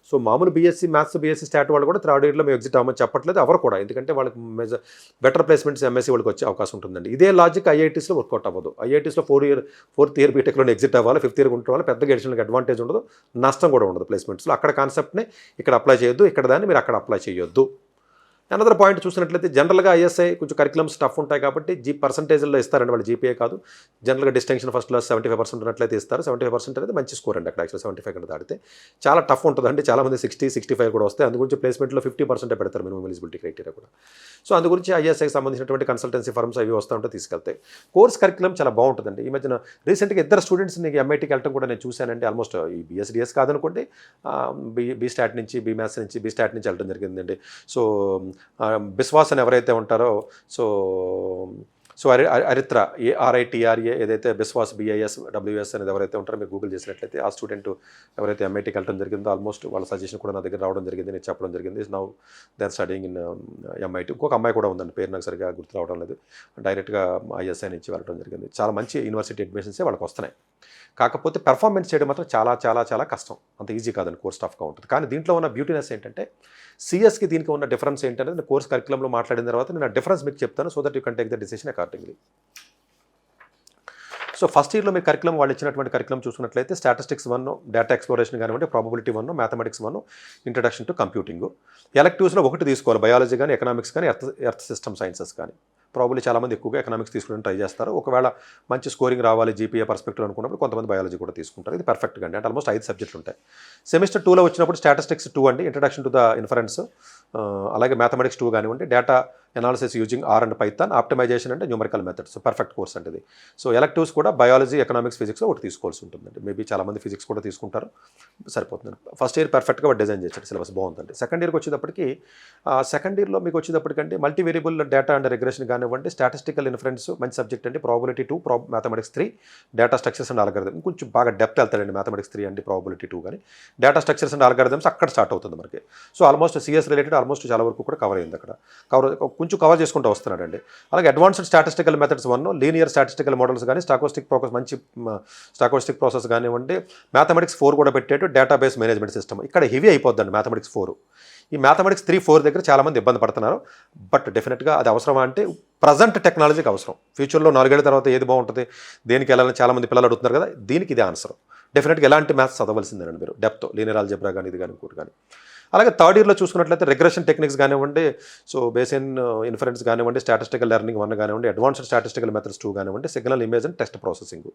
So మామూలు BSc maths, BSc start వాళ్ళు కూడా థర్డ్ ఇయర్లో మేము ఎగ్జిట్ అవ్వమని చెప్పట్లేదు ఎవరు కూడా. ఎందుకంటే వాళ్ళకి బెటర్ ప్లేస్మెంట్స్ ఎంఎస్సీ వాళ్ళకి వచ్చే అవకాశం ఉంటుందండి. ఇదే లాజిక్ ఐఐటీస్లో వర్కౌట్ అవ్వదు. ఐఐటీస్లో ఫోర్త్ ఇయర్ బీటెక్లో ఎగ్జిట్ అవ్వాలి, ఫిఫ్త్ ఇయర్ ఉండడం వల్ల పెద్దగా ఎడిషనల్గా అడ్వాంటేజ్ ఉండదు, నష్టం కూడా ఉండదు ప్లేస్మెంట్స్లో. అక్కడ కాన్సెప్ట్ని ఇక్కడ అప్లై చేయొద్దు, ఇక్కడ దాన్ని మీరు అక్కడ అప్లై చేయొద్దు. అనదర్ పాయింట్ చూసినట్లయితే జనరల్గా ఐఎస్ఐ కొంచెం కరికులమ్స్ టఫ్ ఉంటాయి కాబట్టి పర్సంటేజ్లో ఇస్తారండి వాళ్ళు, జీపీఏ కాదు. జనరల్గా డిస్టింక్షన్ ఫస్ట్ క్లాస్ 75% ఉన్నట్లయితే ఇస్తారు. 75% అనేది మంచి స్కోర్ అండి అక్కడ. యాక్చువల్ 75 కన్నా దాటితే చాలా టఫ్ ఉంటుందండి. చాలామంది 60-65 కూడా వస్తాయి. అందు గురించి ప్లేస్మెంట్లో 50% పెడతారు మినిమం ఎలిజిబిలిటీ క్రైటీరియా కూడా. సో అందు గురించి ఐఎస్ఐకి సంబంధించినటువంటి కన్సల్టెన్సీ ఫర్మ్స్ అవి వస్తూ ఉంటే తీసుకెళ్తాయి. కోర్స్ కరికులం చాలా బాగుంటుందండి. ఈ మధ్యన రీసెంట్గా ఇద్దరు స్టూడెంట్స్ నీకు ఎంఐటీకి వెళ్ళడం కూడా నేను చూశానండి. ఆల్మోస్ట్ ఈ బిఎస్డిఎస్ కాదనుకోండి, బీ స్టాట్ నుంచి, బీ మ్యాథ్స్ నుంచి, బీ స్టాట్ నుంచి వెళ్ళడం జరిగిందండి. సో బిస్వాస్ అని ఎవరైతే ఉంటారో, సో అరిత్ర ARITRA ఏదైతే బిస్వాస్ BIS WS అనేది ఎవరైతే ఉంటారో మీరు గూగుల్ చేసినట్లయితే ఆ స్టూడెంట్ ఎవరైతే ఎంఐటీకి వెళ్ళడం జరిగిందో ఆల్మోస్ట్ వాళ్ళ సజెషన్ కూడా నా దగ్గర రావడం జరిగింది, నేను చెప్పడం జరిగింది. Now they are studying in MIT. ఇంకొక అమ్మాయి కూడా ఉందండి, పేరు నాకు సరిగా గుర్తు రావడం లేదు. డైరెక్ట్గా ISI నుంచి వెళ్ళడం జరిగింది. చాలా మంచి యూనివర్సిటీ అడ్మిషన్సే వాళ్ళకి వస్తున్నాయి. కాకపోతే పెర్ఫార్మెన్స్ చేయడం మాత్రం చాలా చాలా చాలా కష్టం, అంత ఈజీ కాదండి, కోర్స్ టఫ్గా ఉంటుంది. కానీ దీంట్లో ఉన్న బ్యూటీనెస్ ఏంటంటే సిఎస్కి దీనికి ఉన్న డిఫరెన్స్ ఏంటనేది నేను కోర్స్ కరికులంలో మాట్లాడిన తర్వాత నేను ఆ డిఫరెన్స్ మీకు చెప్తాను, so that you can take the decision accordingly. So first ఇయర్లో మీరు కరికులం వాళ్ళు ఇచ్చినటువంటి కరికులం చూసుకున్నట్లయితే స్టాటిస్టిక్స్ 1, డేటా ఎక్స్ప్లోరేషన్ కానివ్వండి, probability 1, mathematics 1, introduction to computing. ఎలెక్టివ్స్లో ఒకటి తీసుకోవాలి, బయాలజీ కానీ, ఎకనామిక్స్ కానీ, ఎర్త్ సిస్టమ్ సైన్సెస్ కానీ. ప్రాబబ్లీ చాలామంది ఎక్కువగా ఎకనామిక్స్ తీసుకోవడానికి ట్రై చేస్తారు. ఒకవేళ మంచి స్కోరింగ్ రావాలి జీపీఏ పర్స్పెక్టివ్ అనుకున్నప్పుడు కొంతమంది బయాలజీ కూడా తీసుకుంటారు. ఇది పర్ఫెక్ట్గా అండి, అంటే ఆల్మోస్ట్ 5 సబ్జెక్టులు ఉంటాయి. సెమిస్టర్ 2లో వచ్చినప్పుడు స్టాటిస్టిక్స్ 2 అండి, ఇంట్రడక్షన్ టు ద ఇన్ఫరెన్స్, అలాగే మ్యాథమెటిక్స్ 2 కానివ్వండి, data analysis using R and Python, optimisation అంటే న్యూమరికల్ మెథడ్స్. పర్ఫెక్ట్ కోర్స్ అంటే ఇది. సో ఎలెక్టివ్స్ కూడా బయాలజీ, ఎకనామిక్స్, ఫిజిక్స్ ఒకటి తీసుకోవాల్సి ఉంటుందండి. మేబీ చాలామంది ఫిజిక్స్ కూడా తీసుకుంటారు, సరిపోతుందండి. ఫస్ట్ ఇయర్ పర్ఫెక్ట్గా డిజైన్ చేశాడు, సిలబస్ బాగుందండి. సెకండ్ ఇయర్కి వచ్చేటప్పటికి సెకండ్ ఇయర్లో మీకు వచ్చేటప్పటికంటే multi variable data and regression కానివ్వండి, స్టాటిస్టికల్ ఇన్ఫరెన్స్ మంచి సబ్జెక్ట్ అండి, probability 2, mathematics 3, data structures and algorithm కొంచెం బాగా డెప్త్ వెళ్తాడండి. మ్యాథమెటిక్స్ 3 అండి, ప్రాబబిలిటీ 2 కానీ, డేటా స్ట్రక్చర్స్ అండ్ ఆల్గరిథమ్స్ అక్కడ స్టార్ట్ అవుతుంది మనకి. So almost CS related almost చాలా వరకు కూడా కవర్ అయింది అక్కడ. కొంచెం కవర్ చేసుకుంటూ వస్తున్నాడండి. అలాగే advanced statistical methods 1, linear statistical models కానీ, స్టాకోస్టిక్ ప్రాసెస్ మంచి స్టాకోస్టిక్ ప్రాసెస్ కానివ్వండి, మ్యాథమెటిక్స్ 4 కూడా పెట్టేట్టు డేటాబేస్ మేనేజ్మెంట్ సిస్టమ్. ఇక్కడ హెవీ అయిపోద్దండి మ్యాథమెటిక్స్ 4. ఈ మ్యాథమెటిక్స్ 3, 4 దగ్గర చాలామంది ఇబ్బంది పడుతున్నారు. బట్ డెఫినెట్గా అది అవసరమా అంటే ప్రజెంట్ టెక్నాలజీకి అవసరం. ఫ్యూచర్లో 4 ఏళ్ల తర్వాత ఏది బాగుంటుంది, దేనికి వెళ్ళాలని చాలామంది పిల్లలు అడుగుతున్నారు కదా, దీనికి ఇదే ఆన్సర్. డెఫినెట్గా ఎలాంటి మ్యాథ్స్ చదవలసిందేనండి మీరు, డెప్త్, లీనియర్ ఆల్జీబ్రా కానీ, ఇది కానీ, ఇంకోటి కానీ. అలాగే థర్డ్ ఇయర్లో చూసుకున్నట్లయితే రిగ్రెషన్ టెక్నిక్స్ కానివ్వండి, సో బేసిన్ ఇన్ఫరెన్స్ కానివ్వండి, స్టాటిస్టికల్ లెర్నింగ్ 1 కానివ్వండి, అడ్వాన్స్డ్ స్టాటిస్టికల్ మెథడ్స్ 2 కానివ్వండి, signal, image and text processing.